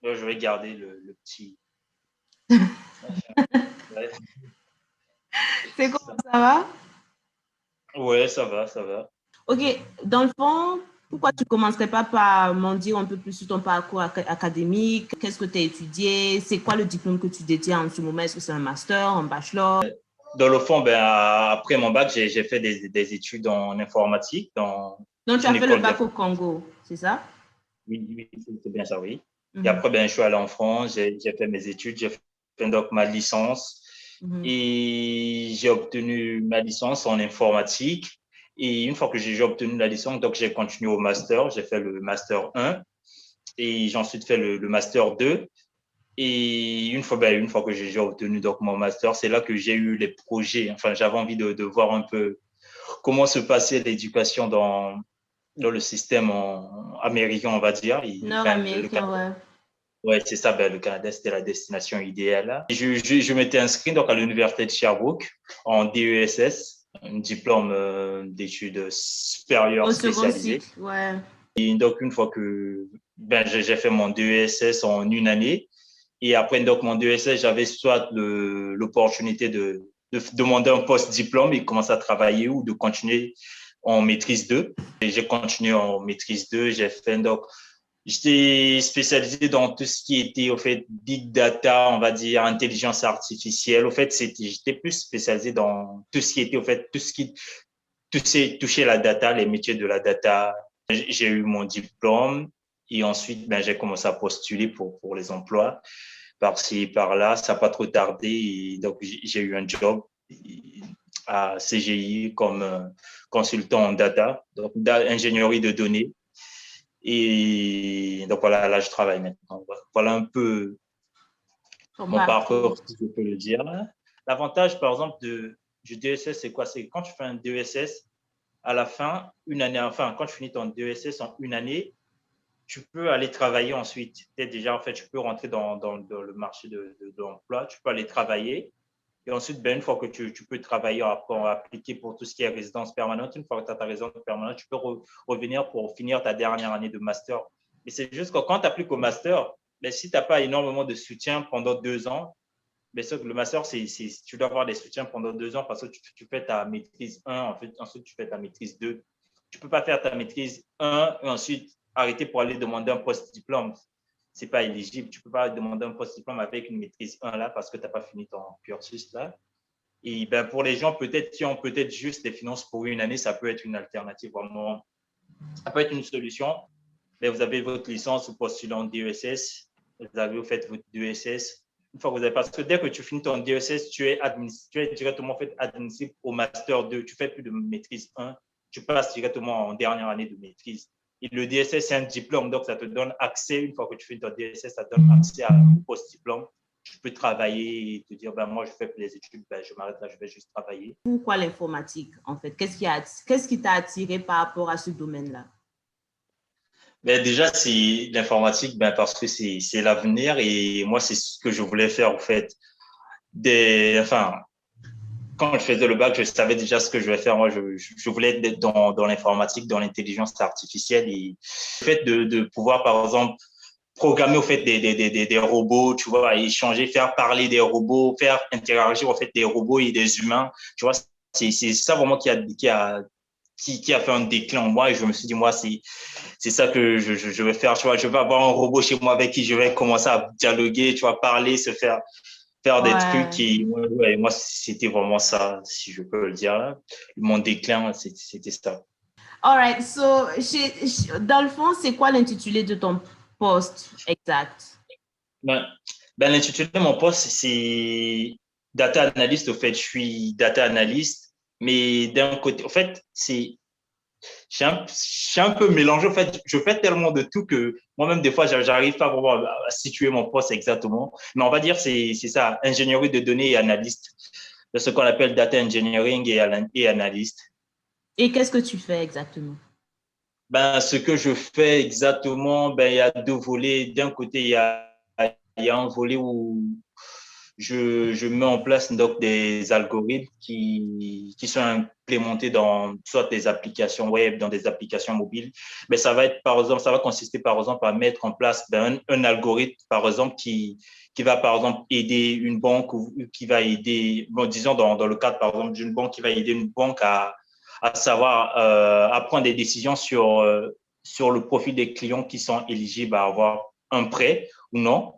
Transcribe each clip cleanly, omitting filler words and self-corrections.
Je vais garder le petit. Ouais, C'est c'est comment ça. ça va? Ouais, ça va, ça va. Ok, dans le fond, pourquoi tu commencerais pas par m'en dire un peu plus sur ton parcours académique? Qu'est-ce que tu as étudié? C'est quoi le diplôme que tu détiens en ce moment? Est-ce que c'est un master, un bachelor? Dans le fond, après mon bac, j'ai fait des études en informatique dans Donc, tu as une fait le école bac au d'informatique. Congo, c'est ça? Oui, oui, c'est bien ça, oui. Et Mhm, après, je suis allé en France, j'ai fait mes études, j'ai fait donc ma licence mhm. et j'ai obtenu ma licence en informatique. Et une fois que j'ai obtenu la licence, donc j'ai continué au master, j'ai fait le master 1 et j'ai ensuite fait le master 2. Et une fois que j'ai obtenu donc mon master, c'est là que j'ai eu les projets. Enfin, j'avais envie de voir un peu comment se passait l'éducation dans le système américain, on va dire. Le Nord-américain, Canada, ouais. ouais, c'est ça. Le Canada, c'était la destination idéale. Et je m'étais inscrit donc à l'université de Sherbrooke en DESS, un diplôme d'études supérieures Au second spécialisées. cycle, ouais. Et donc, une fois que j'ai fait mon DESS en une année, et après donc mon DESS, j'avais soit l'opportunité de demander un post-diplôme et commencer à travailler ou de continuer en maîtrise 2. Et j'ai continué en maîtrise 2. J'ai fait donc, j'étais spécialisé dans tout ce qui était au fait big data, on va dire intelligence artificielle. Au fait, j'étais plus spécialisé dans tout ce qui était au fait tout ce qui touchait la data, les métiers de la data. J'ai eu mon diplôme et ensuite j'ai commencé à postuler pour les emplois par-ci, par-là. Ça n'a pas trop tardé. Et donc, j'ai eu un job à CGI comme consultant en data, donc ingénierie de données. Et donc, voilà, là, je travaille maintenant. Voilà un peu Ton mon parcours. parcours, si je peux le dire. L'avantage, par exemple, du DSS, c'est quoi? C'est quand tu fais un DSS, à la fin, une année, enfin, quand tu finis ton DSS en une année, tu peux aller travailler ensuite. Déjà, en fait, tu peux rentrer dans le marché de l'emploi, tu peux aller travailler. Et ensuite, une fois que tu peux travailler, appliquer pour tout ce qui est résidence permanente, une fois que tu as ta résidence permanente, tu peux revenir pour finir ta dernière année de master. Mais c'est juste que quand tu appliques au master, si tu n'as pas énormément de soutien pendant 2 ans, le master, tu dois avoir des soutiens pendant 2 ans parce que tu fais ta maîtrise 1, en fait, ensuite tu fais ta maîtrise 2. Tu ne peux pas faire ta maîtrise 1 et ensuite arrêter pour aller demander un post-diplôme. Ce n'est pas éligible. Tu ne peux pas demander un post-diplôme avec une maîtrise 1 là parce que tu n'as pas fini ton cursus là. Et pour les gens peut-être qui ont peut-être juste des finances pour une année, ça peut être une alternative vraiment. Ça peut être une solution. Mais vous avez votre licence, vous postulez en DESS, vous avez fait votre DESS. Une fois que vous avez, parce que dès que tu finis ton DESS, tu es directement fait admissible au Master 2. Tu ne fais plus de maîtrise 1, tu passes directement en dernière année de maîtrise. Et le DSS, c'est un diplôme, donc ça te donne accès, une fois que tu fais ton DSS, ça te donne accès au post-diplôme. Tu peux travailler et te dire, moi, je fais plus les études, je m'arrête là, je vais juste travailler. Pourquoi l'informatique, en fait? Qu'est-ce qui t'a attiré par rapport à ce domaine-là? Déjà, c'est l'informatique, parce que c'est l'avenir et moi, c'est ce que je voulais faire, en fait. Enfin, quand je faisais le bac, je savais déjà ce que je vais faire. Moi, je voulais être dans l'informatique, dans l'intelligence artificielle et le fait de pouvoir, par exemple, programmer au fait des robots, tu vois, échanger, faire parler des robots, faire interagir au fait des robots et des humains, tu vois, c'est ça vraiment qui a fait un déclin en moi et je me suis dit, moi, c'est ça que je vais faire, tu vois, je vais avoir un robot chez moi avec qui je vais commencer à dialoguer, tu vois, parler, faire des trucs Ouais. qui, ouais, moi, c'était vraiment ça, si je peux le dire. Mon déclin, c'était ça. All right. So, dans le fond, c'est quoi l'intitulé de ton poste exact? Ben, l'intitulé de mon poste, c'est data analyst. Au fait, je suis data analyst, mais d'un côté, en fait, je suis un peu mélangé. En fait, je fais tellement de tout que moi-même, des fois, j'arrive pas vraiment à situer mon poste exactement. Mais on va dire, c'est ça, ingénierie de données et analyste. C'est ce qu'on appelle data engineering et analyste. Et qu'est-ce que tu fais exactement? Ce que je fais exactement, il y a deux volets. D'un côté, il y a un volet où je mets en place donc des algorithmes qui sont implémentés dans soit des applications web, dans des applications mobiles. Mais ça va être, par exemple, ça va consister, par exemple, à mettre en place un algorithme, par exemple, qui va, par exemple, aider une banque ou qui va aider, bon, disons, dans le cadre, par exemple, d'une banque qui va aider une banque à savoir, à prendre des décisions sur le profil des clients qui sont éligibles à avoir un prêt ou non.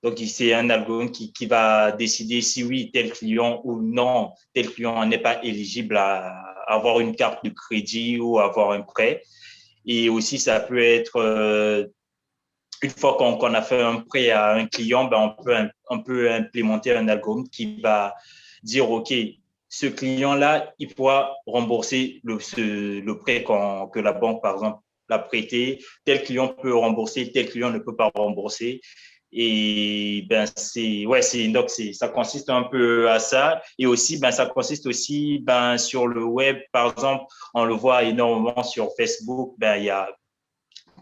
Donc, c'est un algorithme qui va décider si oui, tel client ou non, tel client n'est pas éligible à avoir une carte de crédit ou avoir un prêt. Et aussi, ça peut être, une fois qu'on a fait un prêt à un client, ben on peut implémenter un algorithme qui va dire, OK, ce client-là, il pourra rembourser le prêt que la banque, par exemple, l'a prêté. Tel client peut rembourser, tel client ne peut pas rembourser. Et ben donc ça consiste un peu à ça. Et aussi, ben ça consiste aussi ben sur le web, par exemple, on le voit énormément sur Facebook. Ben il y a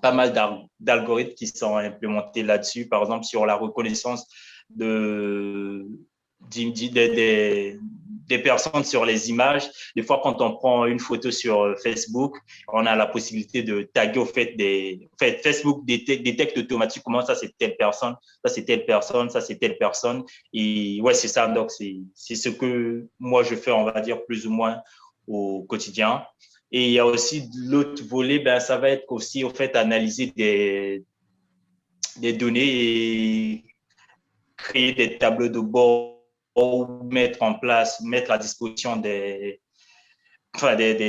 pas mal d'algorithmes qui sont implémentés là-dessus, par exemple sur la reconnaissance de, des personnes sur les images. Des fois, quand on prend une photo sur Facebook, on a la possibilité de taguer au fait Facebook détecte automatiquement ça c'est telle personne, ça c'est telle personne, ça c'est telle personne. Et ouais, c'est ça. Donc, c'est ce que moi je fais, on va dire, plus ou moins au quotidien. Et il y a aussi l'autre volet, ben, ça va être aussi au fait analyser des données et créer des tableaux de bord ou mettre en place, mettre à disposition des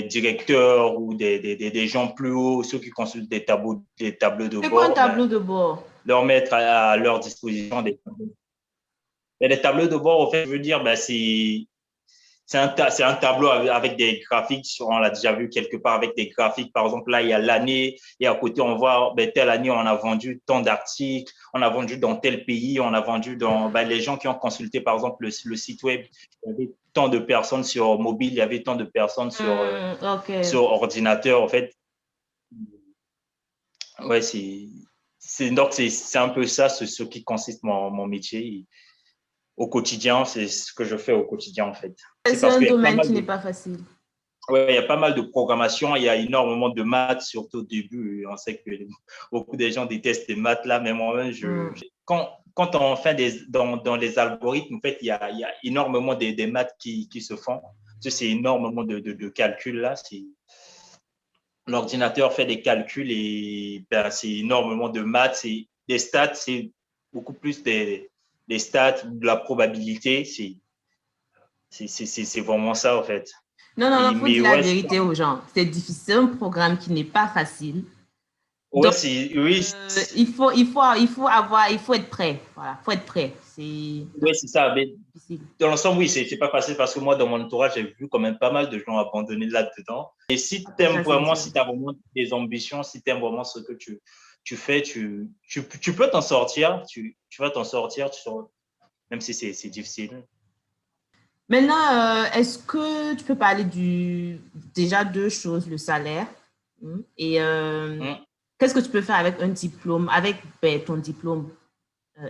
directeurs ou des gens plus hauts, ceux qui consultent des tableaux de C'est quoi un bord, ben, tableau de bord? leur mettre à leur disposition des tableaux. Et les tableaux de bord, au fait, je veux dire, ben, c'est un tableau avec des graphiques, on l'a déjà vu quelque part avec des graphiques. Par exemple, là, il y a l'année et à côté, on voit, ben, telle année, on a vendu tant d'articles, on a vendu dans tel pays, on a vendu dans ben, les gens qui ont consulté, par exemple, le site web. Il y avait tant de personnes sur mobile, il y avait tant de personnes Ok. sur ordinateur. En fait, ouais, donc c'est un peu ça, ce qui consiste mon métier. Au quotidien, c'est ce que je fais au quotidien, en fait. C'est C'est parce un qu'il y a pas domaine mal qui de n'est pas facile. Ouais, il y a pas mal de programmation, il y a énormément de maths, surtout au début. On sait que beaucoup de gens détestent les maths là, mais moi-même, quand on fait dans les algorithmes, en fait, il y a énormément des maths qui se font. C'est énormément de calculs là. L'ordinateur fait des calculs et ben, c'est énormément de maths. Des stats, c'est beaucoup plus des stats, de la probabilité. C'est vraiment ça, en fait. Non, non, il faut Mais dire la ouais, vérité aux gens. C'est difficile, c'est un programme qui n'est pas facile. ouais, Donc, oui, il faut être prêt. Voilà, il faut être prêt. C'est oui, c'est ça. Mais difficile. dans l'ensemble, oui, c'est pas facile parce que moi, dans mon entourage, j'ai vu quand même pas mal de gens abandonner là-dedans. Et si tu aimes Ça, c'est vraiment, dur. si tu as vraiment des ambitions, si tu aimes vraiment ce que tu fais, tu peux t'en sortir. Tu vas t'en sortir, même si c'est difficile. Maintenant, est-ce que tu peux parler déjà deux choses, le salaire et Hum. qu'est-ce que tu peux faire avec un diplôme, avec ben, ton diplôme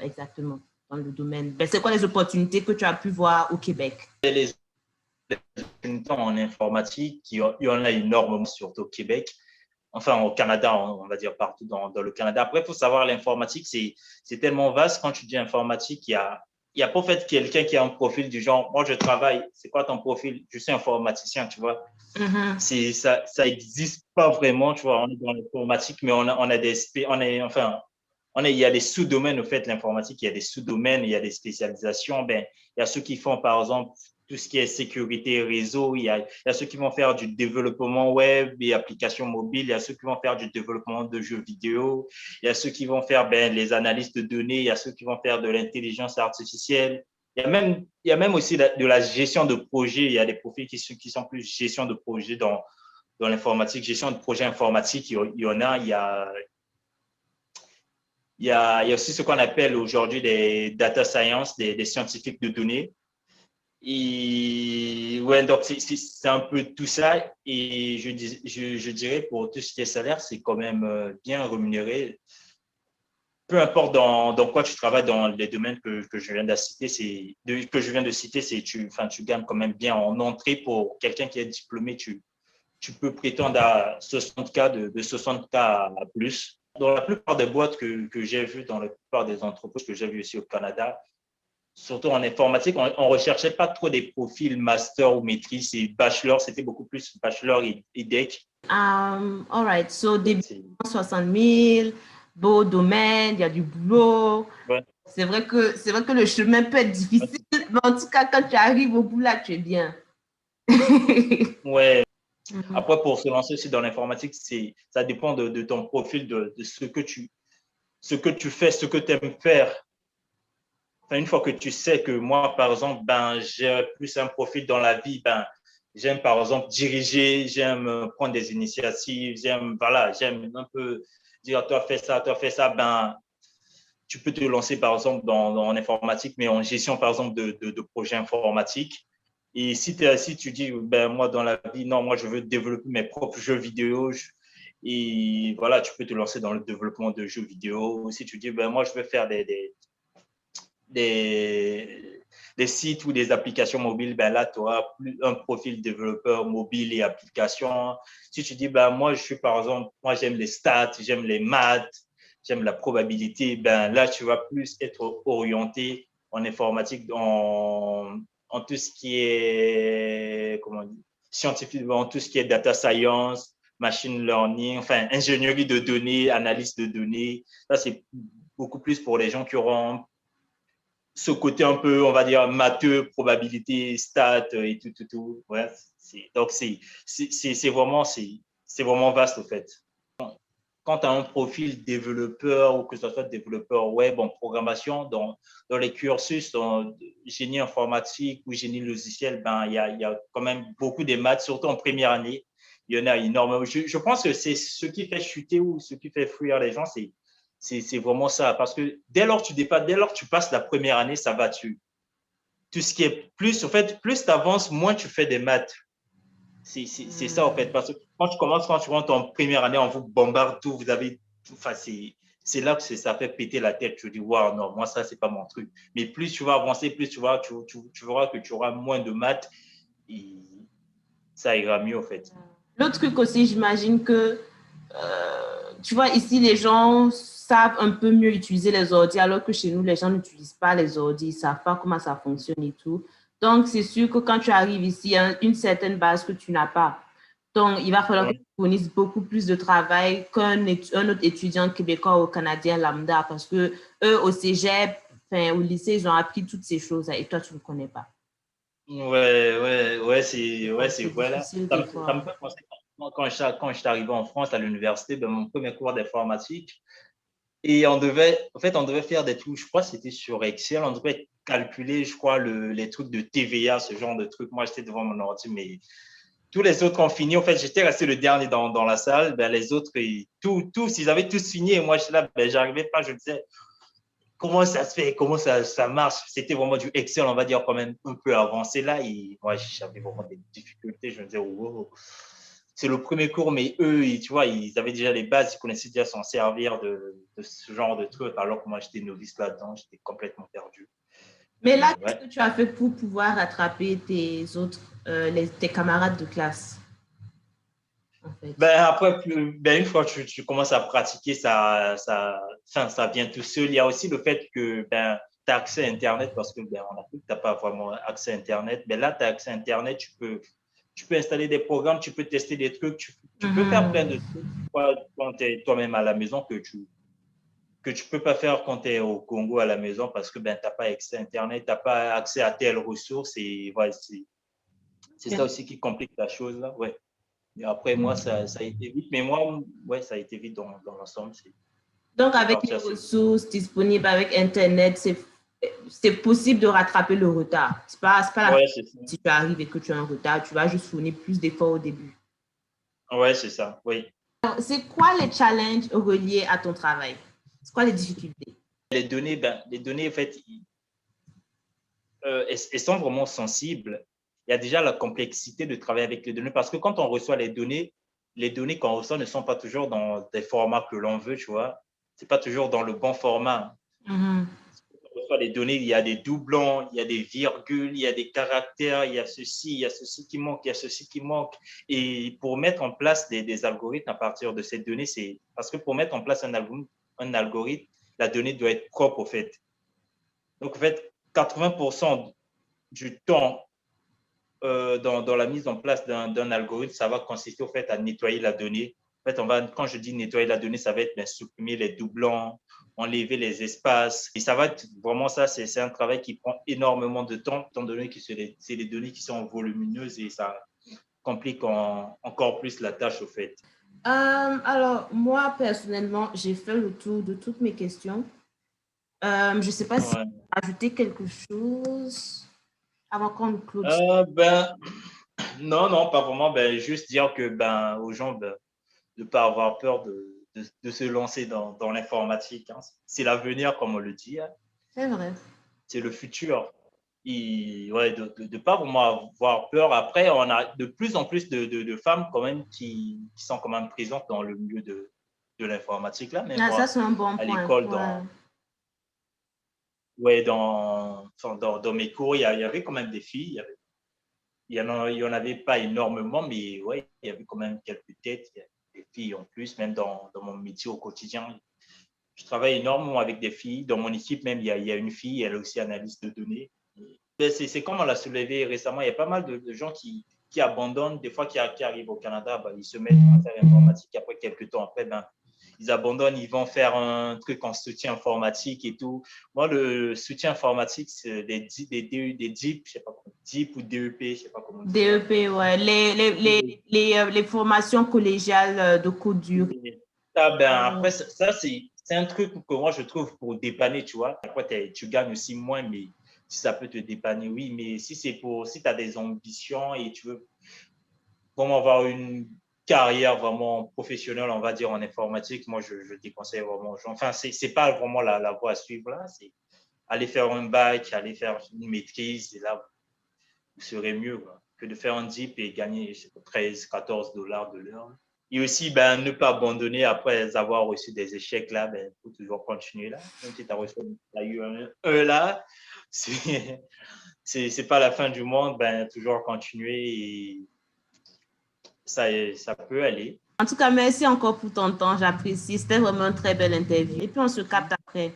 exactement dans le domaine? Ben, c'est quoi les opportunités que tu as pu voir au Québec? Les opportunités en informatique, il y en a énormément, surtout au Québec. Enfin, au Canada, on va dire partout dans le Canada. Après, il faut savoir, l'informatique, c'est tellement vaste. Quand tu dis informatique, il y a pas fait quelqu'un qui a un profil du genre, moi, je travaille, c'est quoi ton profil? Je suis informaticien, tu vois. Ça existe pas vraiment, tu vois. On est dans l'informatique, mais on a des, on est, enfin, il y a des sous-domaines, au fait, l'informatique, il y a des sous-domaines, il y a des spécialisations. Ben, il y a ceux qui font, par exemple, tout ce qui est sécurité réseau, il y a ceux qui vont faire du développement web et applications mobiles, il y a ceux qui vont faire du développement de jeux vidéo, il y a ceux qui vont faire ben, les analyses de données, il y a ceux qui vont faire de l'intelligence artificielle. Il y a même aussi de la gestion de projet. Il y a des profils qui sont plus gestion de projet dans l'informatique, gestion de projet informatique. Il y en a, il y a aussi ce qu'on appelle aujourd'hui des data science, des scientifiques de données. Et ouais, donc c'est un peu tout ça. Et je dirais pour tout ce qui est salaire, c'est quand même bien rémunéré. peu importe dans quoi tu travailles, dans les domaines que je viens de citer, tu gagnes quand même bien en entrée pour quelqu'un qui est diplômé. Tu peux prétendre à 60K, de 60K à plus. Dans la plupart des boîtes que j'ai vues, dans la plupart des entreprises que j'ai vues ici au Canada, surtout en informatique, on ne recherchait pas trop des profils master ou maîtrise et bachelor, c'était beaucoup plus bachelor et deck. All right, so début 60 000, beau domaine, il y a du boulot. Ouais. C'est vrai que le chemin peut être difficile, mais en tout cas, quand tu arrives au bout là, tu es bien. Ouais. Après, pour se lancer aussi dans l'informatique, ça dépend de ton profil, de ce que tu fais, ce que tu aimes faire. Enfin, une fois que tu sais que moi, par exemple, j'ai plus un profil dans la vie, j'aime par exemple diriger, j'aime prendre des initiatives, j'aime un peu dire toi fais ça, tu peux te lancer par exemple en informatique, mais en gestion par exemple de projets informatiques. Et si tu dis, moi dans la vie, non, moi je veux développer mes propres jeux vidéo, et voilà, tu peux te lancer dans le développement de jeux vidéo. Si tu dis, moi je veux faire des sites ou des applications mobiles, là, tu auras plus un profil développeur mobile et application. Si tu dis, moi, je suis par exemple, moi, j'aime les stats, j'aime les maths, j'aime la probabilité, là, tu vas plus être orienté en informatique, en tout ce qui est, comment on dit, scientifique, en tout ce qui est data science, machine learning, enfin, ingénierie de données, analyse de données. Ça, c'est beaucoup plus pour les gens qui auront ce côté un peu, on va dire, matheux, probabilité, stats et tout. Ouais, donc, c'est vraiment vaste, au fait. Quand tu as un profil développeur ou que ce soit développeur web en programmation, dans les cursus, dans génie informatique ou génie logiciel, il y a quand même beaucoup de maths, surtout en première année. Il y en a énormément. Je pense que c'est ce qui fait chuter ou ce qui fait fuir les gens, c'est vraiment ça. Parce que dès lors que tu passes la première année, ça va. Tout ce qui est plus, en fait, plus tu avances, moins tu fais des maths. C'est ça, en fait. Parce que quand tu rentres en première année, on vous bombarde tout, vous avez tout. Enfin, c'est là que ça fait péter la tête. Tu te dis, waouh, non, moi, ça, c'est pas mon truc. Mais plus tu vas avancer, plus tu verras que tu auras moins de maths et ça ira mieux, en fait. L'autre truc aussi, j'imagine que, tu vois, ici, les gens savent un peu mieux utiliser les ordi, alors que chez nous, les gens n'utilisent pas les ordi, ils ne savent pas comment ça fonctionne et tout. Donc, c'est sûr que quand tu arrives ici, il y a une certaine base que tu n'as pas. Donc, il va falloir que tu fournisses beaucoup plus de travail qu'un autre étudiant québécois ou canadien lambda, parce que eux, au cégep, au lycée, ils ont appris toutes ces choses et toi, tu ne connais pas. C'est voilà. Difficile Ça des me fois. fait penser quand je suis arrivé en France à l'université, mon premier cours d'informatique. Et on devait faire des trucs, je crois que c'était sur Excel, on devait calculer, je crois, les trucs de TVA, ce genre de trucs. Moi, j'étais devant mon ordi, mais tous les autres ont fini. En fait, j'étais resté le dernier dans la salle. Les autres, tous, ils avaient tous fini. Et moi, je là, j'arrivais pas, je me disais, comment ça se fait, comment ça marche. C'était vraiment du Excel, on va dire, quand même un peu avancé là. Et moi, j'avais vraiment des difficultés. Je me disais, wow, c'est le premier cours, mais eux, tu vois, ils avaient déjà les bases, ils connaissaient déjà s'en servir de ce genre de truc, alors que moi, j'étais novice là-dedans, j'étais complètement perdu. Mais là, Et qu'est-ce que tu as fait pour pouvoir rattraper tes camarades de classe, en fait? Après, une fois que tu commences à pratiquer, ça vient tout seul. Il y a aussi le fait que tu as accès à Internet parce que on a tu n'as pas vraiment accès à Internet. Là, tu as accès à Internet, tu peux installer des programmes, tu peux tester des trucs, tu peux faire plein de trucs quand tu es toi-même à la maison que tu peux pas faire quand tu es au Congo à la maison parce que tu n'as pas accès à Internet, tu n'as pas accès à telle ressource et c'est ça aussi qui complique la chose là. Ouais. Et après, moi, ça a été vite. Mais moi, ouais, ça a été vite dans l'ensemble. Donc, C'est avec parti les assez vite. ressources disponibles, avec Internet, c'est possible de rattraper le retard. C'est pas la fin. Ouais, c'est ça. Si tu arrives et que tu as un retard, tu vas juste fournir plus d'efforts au début. Ouais, c'est ça. Oui. Alors, c'est quoi les challenges reliés à ton travail? C'est quoi les difficultés? Les données, en fait, elles sont vraiment sensibles. Il y a déjà la complexité de travailler avec les données parce que quand on reçoit les données qu'on reçoit ne sont pas toujours dans des formats que l'on veut, tu vois. c'est pas toujours dans le bon format. On reçoit les données, il y a des doublons, il y a des virgules, il y a des caractères, il y a ceci qui manque, il y a ceci qui manque. Et pour mettre en place des algorithmes à partir de ces données, c'est parce que pour mettre en place un algorithme, la donnée doit être propre, au fait. Donc, en fait, 80% du temps dans la mise en place d'un algorithme, ça va consister au fait à nettoyer la donnée. En fait, quand je dis nettoyer la donnée, ça va être supprimer les doublons, enlever les espaces. Et ça va être vraiment ça, c'est un travail qui prend énormément de temps, étant donné que c'est des données qui sont volumineuses et ça complique encore plus la tâche, au fait. Alors, moi, personnellement, j'ai fait le tour de toutes mes questions. Je ne sais pas si tu as ajouté quelque chose avant qu'on clôture. Non, pas vraiment. Juste dire que aux gens de ne pas avoir peur de se lancer dans l'informatique. Hein. C'est l'avenir, comme on le dit. Hein. C'est vrai. C'est le futur. Et, de ne pas vraiment avoir peur. Après, on a de plus en plus de femmes quand même qui sont quand même présentes dans le milieu de l'informatique. Là, même ça, c'est un bon à point. l'école, dans mes cours, il y avait quand même des filles. Il y en avait pas énormément, mais ouais, il y avait quand même quelques têtes, des filles en plus, même dans mon métier au quotidien. Je travaille énormément avec des filles. Dans mon équipe, même, il y a une fille, elle est aussi analyste de données. C'est comme on l'a soulevé récemment, il y a pas mal de gens qui abandonnent, des fois qui arrivent au Canada, ils se mettent à faire l'informatique. Après, quelques temps après, ils abandonnent, ils vont faire un truc en soutien informatique et tout. Moi, le soutien informatique, c'est des DIP, je sais pas comment, DIP ou DEP, je sais pas comment on dit. DEP, ouais. Les formations collégiales de courte durée. Après, ça c'est un truc que moi, je trouve pour dépanner, tu vois. Après, tu gagnes aussi moins, mais si ça peut te dépanner, oui. Mais si tu as des ambitions et tu veux vraiment avoir une carrière vraiment professionnelle, on va dire, en informatique, moi, je déconseille vraiment aux gens. Enfin, c'est pas vraiment la voie à suivre là. C'est aller faire un bac, aller faire une maîtrise, et là, vous serez mieux que de faire un DIP et gagner 13, 14 dollars de l'heure. Et aussi, ne pas abandonner après avoir reçu des échecs là, faut toujours continuer là. Même si tu as eu un là, c'est pas la fin du monde, toujours continuer et ça peut aller. En tout cas, merci encore pour ton temps, j'apprécie. C'était vraiment une très belle interview. Et puis, on se capte après.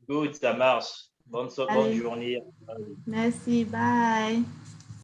Good, ça marche. Bonne journée. Merci, bye.